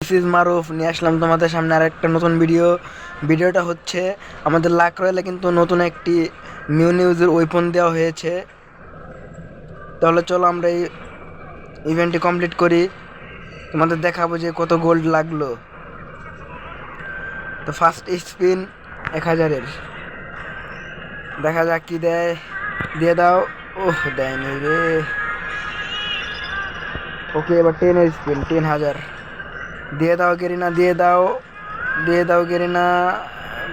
This is মারুফ নিয়ে আসলাম তোমাদের সামনে আরেকটা নতুন ভিডিওটা হচ্ছে আমাদের লাক রয়্যালে কিন্তু নতুন একটি নিউজের ওয়েপন দেওয়া হয়েছে। তাহলে চলো আমরা এই ইভেন্টটি কমপ্লিট করি, তোমাদের দেখাবো যে কত গোল্ড লাগলো। তো ফার্স্ট স্পিন 1000-এর, দেখা যাক কি দেয়। দিয়ে দাও। ওহ, দেয়নি রে। ওকে, এবার 10-এর স্পিন 10,000। দিয়ে দাও গেরিনা, দিয়ে দাও, দিয়ে দাও গেরিনা,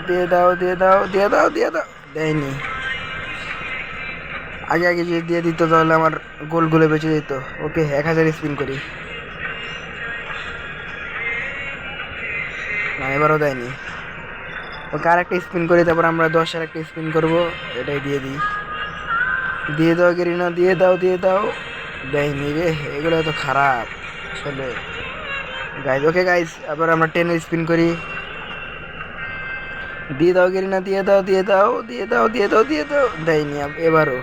দিয়ে দাও, দিয়ে দাও, দিয়ে দাও, দিয়ে দাও। দেয়নি। আগে আগে যদি দিয়ে দিত তাহলে আমার গোলগুলো বেঁচে যেত। ওকে, 1000 স্পিন করি। না, এবারও দেয়নি। ওকে, আর একটা স্পিন করি, তারপর আমরা 10-এর একটা স্পিন করবো। এটাই দিয়ে দিই। দিয়ে দাও গেরিনা, দিয়ে দাও, দিয়ে দাও। দেয়নি রে, এগুলো তো খারাপ আসলে গাইজ। ওকে গাইজ, আবার আমরা 10-এর স্পিন করি। দিয়ে দাও গেরিনা, দিয়ে দাও, দিয়ে দাও, দিয়ে দাও, দিয়ে দাও, দিয়ে দাও। দেয়নি এবারও।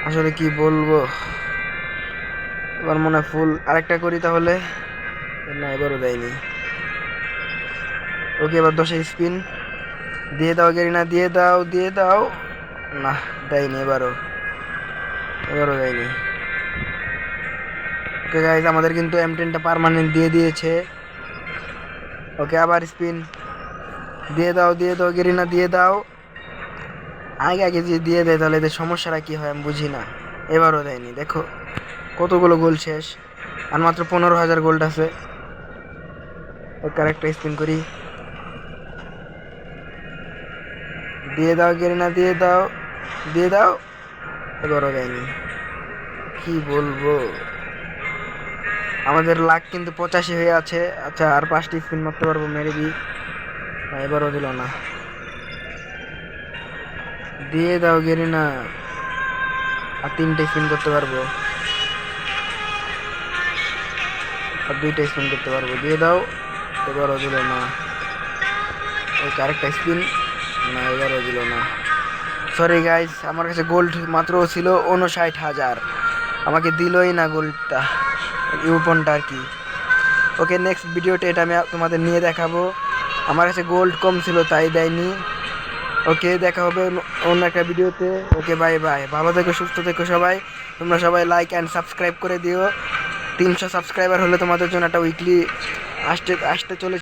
আসলে কি বলবো, এবার মনে হয় ফুল আরেকটা করি তাহলে। না, এবারও দেয়নি। ওকে, এবার 10-এর স্পিন। দিয়ে দাও গেরিনা, দিয়ে দাও, দিয়ে দাও। না, দেয়নি এবারও দেয়নি। ওকে গাইজ, আমাদের কিন্তু M10টা পার্মানেন্ট দিয়ে দিয়েছে। ওকে, আবার স্পিন। দিয়ে দাও, দিয়ে দাও গেরিনা, দিয়ে দাও। আগে আগে যদি দিয়ে দেয় তাহলে এদের সমস্যাটা কি হয় আমি বুঝি না। এবারও দেয়নি। দেখো কতগুলো গোল শেষ, আর মাত্র 15,000 গোল্ড আছে। ওকে, আরেকটা স্পিন করি। দিয়ে দাও গেরিনা, দিয়ে দাও, দিয়ে দাও। এবারও দেয়নি। কি বলবো, আমাদের লাখ কিন্তু 85 হয়ে আছে। আচ্ছা, আর 5টি স্পিন মারতে পারবো মেবি। না, এবারও দিল না। দিয়ে দাও গেরিনা, আর 3টে স্পিন করতে পারবো, আর 2টা স্পিন করতে পারবো। দিয়ে দাও। এবারও দিল না। ওই আরেকটা স্পিন। না, এবারও দিল না। সরি গাইস, আমার কাছে গোল্ড মাত্র ছিল 59,000, আমাকে দিলই না গোল্ডটা, ইউপনটা আর কি। ওকে, নেক্সট ভিডিওতে এটা আমি তোমাদের নিয়ে দেখাবো। আমার কাছে গোল্ড কম ছিল তাই দেয়নি। ওকে, দেখা হবে অন্য একটা ভিডিওতে। ওকে, বাই বাই, ভালো থেকো, সুস্থ থেকো সবাই। তোমরা সবাই লাইক অ্যান্ড সাবস্ক্রাইব করে দিও। 300 সাবস্ক্রাইবার হলে তোমাদের জন্য একটা উইকলি আসতে চলে।